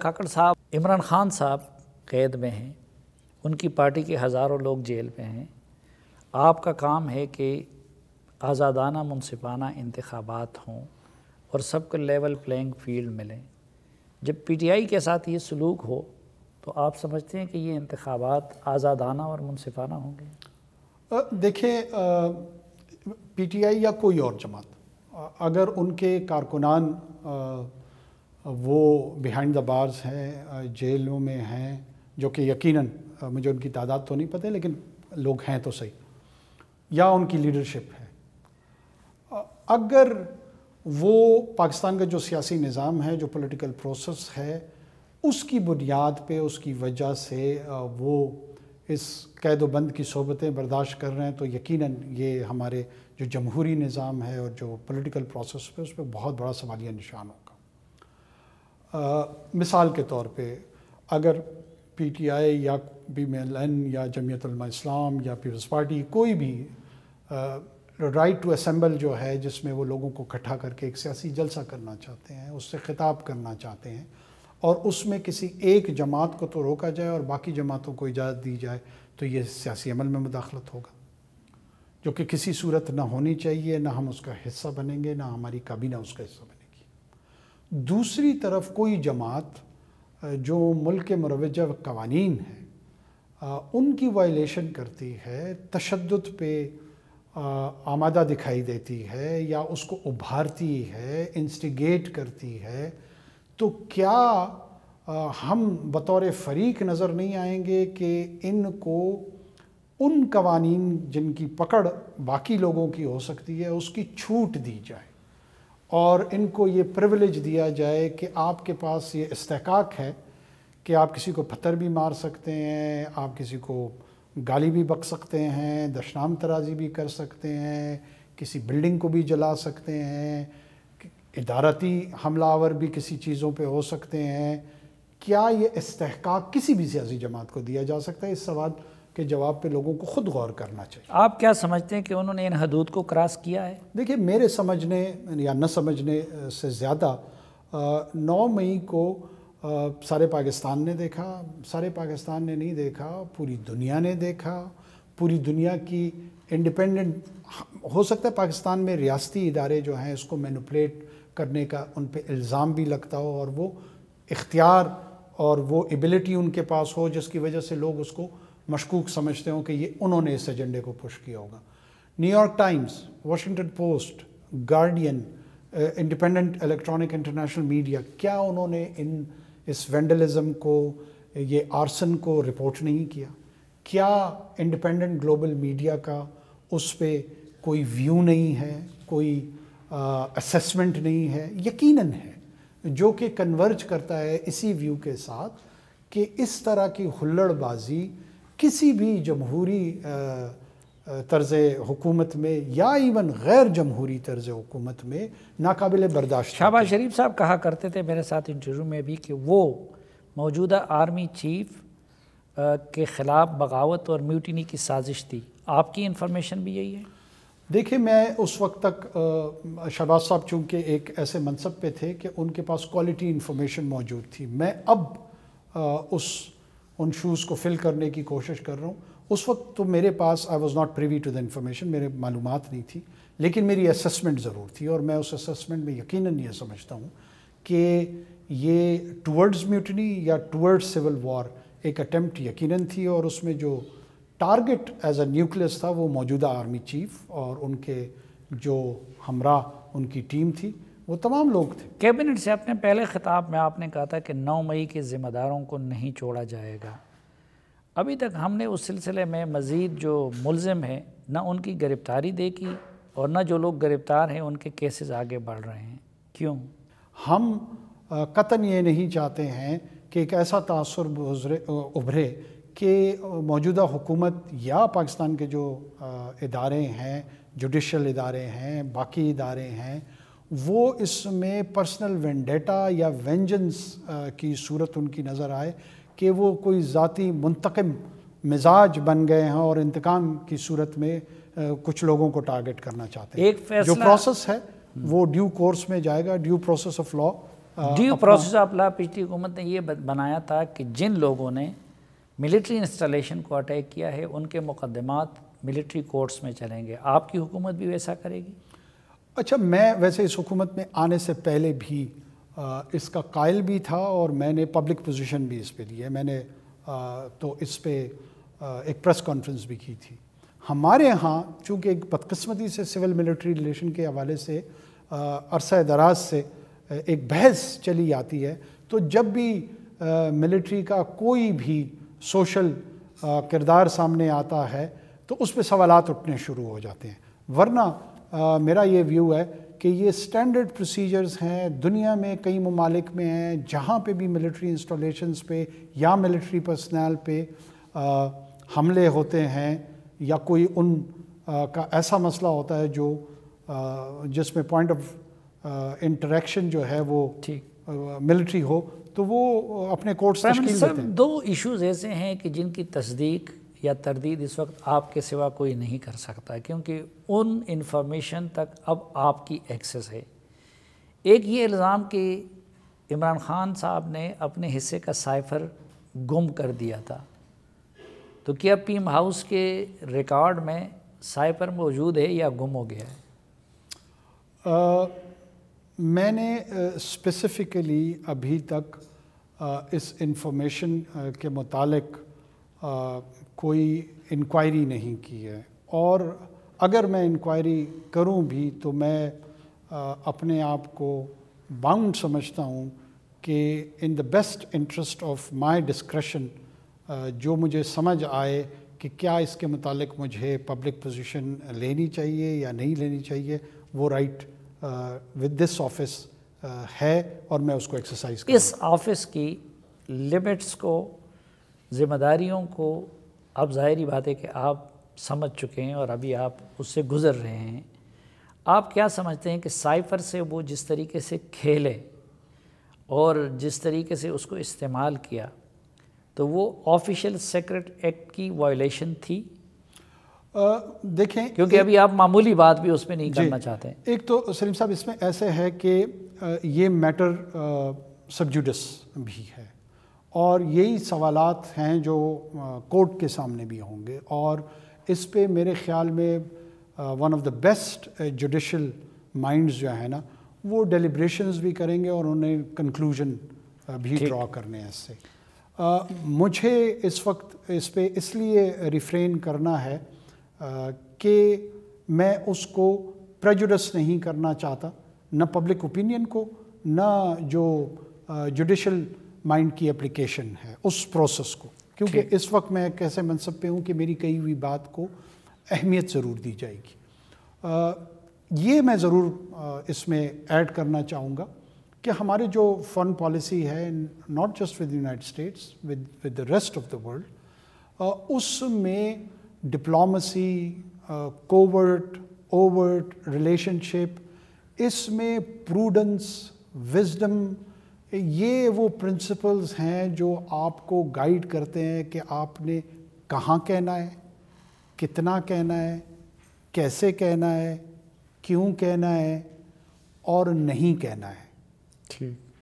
کاکڑ صاحب، عمران خان صاحب قید میں ہیں، ان کی پارٹی کے ہزاروں لوگ جیل میں ہیں، آپ کا کام ہے کہ آزادانہ منصفانہ انتخابات ہوں اور سب کو لیول پلینگ فیلڈ ملیں۔ جب پی ٹی آئی کے ساتھ یہ سلوک ہو تو آپ سمجھتے ہیں کہ یہ انتخابات آزادانہ اور منصفانہ ہوں گے؟ دیکھیں، پی ٹی آئی یا کوئی اور جماعت اگر ان کے کارکنان وہ بیہائنڈ دا بارز ہیں، جیلوں میں ہیں، جو کہ یقیناً مجھے ان کی تعداد تو نہیں پتہ لیکن لوگ ہیں تو صحیح، یا ان کی لیڈرشپ ہے، اگر وہ پاکستان کا جو سیاسی نظام ہے، جو پولیٹیکل پروسیس ہے، اس کی بنیاد پہ، اس کی وجہ سے وہ اس قید و بند کی صحبتیں برداشت کر رہے ہیں تو یقیناً یہ ہمارے جو جمہوری نظام ہے اور جو پولیٹیکل پروسیس پہ اس پہ بہت بڑا سوالیہ نشان ہوگا۔ مثال کے طور پہ اگر پی ٹی آئی یا بی ایم ایل این یا جمعیت علماء اسلام یا پیپلز پارٹی کوئی بھی رائٹ ٹو اسمبل جو ہے، جس میں وہ لوگوں کو اکٹھا کر کے ایک سیاسی جلسہ کرنا چاہتے ہیں، اس سے خطاب کرنا چاہتے ہیں، اور اس میں کسی ایک جماعت کو تو روکا جائے اور باقی جماعتوں کو اجازت دی جائے تو یہ سیاسی عمل میں مداخلت ہوگا، جو کہ کسی صورت نہ ہونی چاہیے، نہ ہم اس کا حصہ بنیں گے، نہ ہماری کابینہ اس کا حصہ بنے گی۔ دوسری طرف کوئی جماعت جو ملک کے مروجہ قوانین ہیں ان کی وائلیشن کرتی ہے، تشدد پہ آمادہ دکھائی دیتی ہے یا اس کو ابھارتی ہے، انسٹیگیٹ کرتی ہے، تو کیا ہم بطور فریق نظر نہیں آئیں گے کہ ان کو ان قوانین جن کی پکڑ باقی لوگوں کی ہو سکتی ہے اس کی چھوٹ دی جائے اور ان کو یہ پریویلیج دیا جائے کہ آپ کے پاس یہ استحقاق ہے کہ آپ کسی کو پتھر بھی مار سکتے ہیں، آپ کسی کو گالی بھی بک سکتے ہیں، دشنام ترازی بھی کر سکتے ہیں، کسی بلڈنگ کو بھی جلا سکتے ہیں، ادارتی حملہ آور بھی کسی چیزوں پہ ہو سکتے ہیں۔ کیا یہ استحقاق کسی بھی سیاسی جماعت کو دیا جا سکتا ہے؟ اس سوال کے جواب پہ لوگوں کو خود غور کرنا چاہیے۔ آپ کیا سمجھتے ہیں کہ انہوں نے ان حدود کو کراس کیا ہے؟ دیکھیں، میرے سمجھنے یا نہ سمجھنے سے زیادہ 9 مئی کو سارے پاکستان نے دیکھا، سارے پاکستان نے نہیں دیکھا، پوری دنیا نے دیکھا، پوری دنیا کی انڈیپینڈنٹ، ہو سکتا ہے پاکستان میں ریاستی ادارے جو ہیں اس کو مینوپولیٹ کرنے کا ان پہ الزام بھی لگتا ہو اور وہ اختیار اور وہ ایبلٹی ان کے پاس ہو جس کی وجہ سے لوگ اس کو مشکوک سمجھتے ہوں کہ یہ انہوں نے اس ایجنڈے کو پش کیا ہوگا۔ New York Times, Washington post, guardian, independent electronic international media, کیا انہوں نے اس وینڈلزم کو، یہ آرسن کو رپورٹ نہیں کیا؟ کیا انڈیپینڈنٹ گلوبل میڈیا کا اس پہ کوئی ویو نہیں ہے، کوئی اسیسمنٹ نہیں ہے؟ یقیناً ہے، جو کہ کنورج کرتا ہے اسی ویو کے ساتھ کہ اس طرح کی ہلڑ بازی کسی بھی جمہوری طرز حکومت میں یا ایون غیر جمہوری طرز حکومت میں ناقابل برداشت۔ شہباز شریف صاحب کہا کرتے تھے میرے ساتھ انٹرویو میں بھی کہ وہ موجودہ آرمی چیف کے خلاف بغاوت اور میوٹینی کی سازش تھی، آپ کی انفارمیشن بھی یہی ہے؟ دیکھیں، میں اس وقت تک شہباز صاحب چونکہ ایک ایسے منصب پہ تھے کہ ان کے پاس کوالٹی انفارمیشن موجود تھی، میں اب ان شوز کو فل کرنے کی کوشش کر رہا ہوں۔ اس وقت تو میرے پاس I was not privy to the information, میرے معلومات نہیں تھی، لیکن میری اسیسمنٹ ضرور تھی اور میں اس اسیسمنٹ میں یقیناً یہ سمجھتا ہوں کہ یہ ٹورڈز میوٹنی یا ٹورڈز سول وار ایک اٹیمپٹ یقیناً تھی، اور اس میں جو ٹارگٹ ایز اے نیوکلیس تھا وہ موجودہ آرمی چیف اور ان کے جو ہمراہ ان کی ٹیم تھی، وہ تمام لوگ تھے۔ کیبنٹ سے اپنے پہلے خطاب میں آپ نے کہا تھا کہ 9 مئی کے ذمہ داروں کو نہیں چھوڑا جائے گا۔ ابھی تک ہم نے اس سلسلے میں مزید جو ملزم ہیں نہ ان کی گرفتاری دیکھی اور نہ جو لوگ گرفتار ہیں ان کے کیسز آگے بڑھ رہے ہیں، کیوں؟ ہم قطعاً یہ نہیں چاہتے ہیں کہ ایک ایسا تاثر ابھرے کہ موجودہ حکومت یا پاکستان کے جو ادارے ہیں، جوڈیشل ادارے ہیں، باقی ادارے ہیں، وہ اس میں پرسنل وینڈیٹا یا وینجنس کی صورت ان کی نظر آئے کہ وہ کوئی ذاتی منتقم مزاج بن گئے ہیں اور انتقام کی صورت میں کچھ لوگوں کو ٹارگٹ کرنا چاہتے ہیں۔ ایک فیصلہ جو پروسیس ہے وہ ڈیو کورس میں جائے گا، due process of law due process of law پچھلی حکومت نے یہ بنایا تھا کہ جن لوگوں نے ملٹری انسٹالیشن کو اٹیک کیا ہے ان کے مقدمات ملٹری کورٹس میں چلیں گے. آپ کی حکومت بھی ویسا کرے گی؟ اچھا، میں ویسے اس حکومت میں آنے سے پہلے بھی اس کا قائل بھی تھا اور میں نے پبلک پوزیشن بھی اس پہ دی ہے. میں نے تو اس پہ ایک پریس کانفرنس بھی کی تھی. ہمارے ہاں چونکہ ایک بدقسمتی سے سول ملٹری ریلیشن کے حوالے سے عرصہ دراز سے ایک بحث چلی آتی ہے، تو جب بھی ملٹری کا کوئی بھی سوشل کردار سامنے آتا ہے تو اس پہ سوالات اٹھنے شروع ہو جاتے ہیں. ورنہ میرا یہ ویو ہے کہ یہ سٹینڈرڈ پروسیجرز ہیں. دنیا میں کئی ممالک میں ہیں جہاں پہ بھی ملٹری انسٹالیشنز پہ یا ملٹری پرسنل پہ حملے ہوتے ہیں یا کوئی ان کا ایسا مسئلہ ہوتا ہے جو جس میں پوائنٹ آف انٹریکشن جو ہے وہ ملٹری ہو، تو وہ اپنے کورٹس تشکیل دیتے ہیں. دو ایشوز ایسے ہیں کہ جن کی تصدیق یا تردید اس وقت آپ کے سوا کوئی نہیں کر سکتا، کیونکہ ان انفارمیشن تک اب آپ کی ایکسس ہے. ایک یہ الزام کہ عمران خان صاحب نے اپنے حصے کا سائفر گم کر دیا تھا، تو کیا پیم ہاؤس کے ریکارڈ میں سائفر موجود ہے یا گم ہو گیا ہے؟ میں نے اسپیسیفکلی ابھی تک اس انفارمیشن کے متعلق کوئی انکوائری نہیں کی ہے، اور اگر میں انکوائری کروں بھی تو میں اپنے آپ کو باؤنڈ سمجھتا ہوں کہ in the best interest of my discretion جو مجھے سمجھ آئے کہ کیا اس کے متعلق مجھے پبلک پوزیشن لینی چاہیے یا نہیں لینی چاہیے، وہ رائٹ ود دس آفس ہے اور میں اس کو ایکسرسائز کروں. اس آفس کی لمٹس کو، ذمہ داریوں کو اب ظاہری بات ہے کہ آپ سمجھ چکے ہیں اور ابھی آپ اس سے گزر رہے ہیں. آپ کیا سمجھتے ہیں کہ سائفر سے وہ جس طریقے سے کھیلے اور جس طریقے سے اس کو استعمال کیا، تو وہ آفیشیل سیکرٹ ایکٹ کی وائلیشن تھی؟ دیکھیں، کیونکہ ابھی آپ معمولی بات بھی اس پہ نہیں کرنا چاہتے ہیں. ایک تو سلیم صاحب اس میں ایسے ہے کہ یہ میٹر سب جوڈس بھی ہے اور یہی سوالات ہیں جو کورٹ کے سامنے بھی ہوں گے، اور اس پہ میرے خیال میں one of the best judicial minds جو ہیں نا وہ ڈیلیبریشنز بھی کریں گے اور انہیں کنکلوژن بھی ڈرا کرنے ہیں. اس سے مجھے اس وقت اس پہ اس لیے ریفرین کرنا ہے کہ میں اس کو پریجوڈس نہیں کرنا چاہتا، نہ پبلک اوپینین کو، نہ جو جوڈیشل مائنڈ کی اپلیکیشن ہے اس پروسیس کو، کیونکہ اس وقت میں ایک ایسے منصب پہ ہوں کہ میری کہی ہوئی بات کو اہمیت ضرور دی جائے گی. یہ میں ضرور اس میں ایڈ کرنا چاہوں گا کہ ہمارے جو فارن پالیسی ہے، not just with United States, with the rest of the world, اس میں diplomacy, covert, overt relationship, اس میں پروڈنس، وزڈم، یہ وہ پرنسپلز ہیں جو آپ کو گائیڈ کرتے ہیں کہ آپ نے کہاں کہنا ہے، کتنا کہنا ہے، کیسے کہنا ہے، کیوں کہنا ہے اور نہیں کہنا ہے.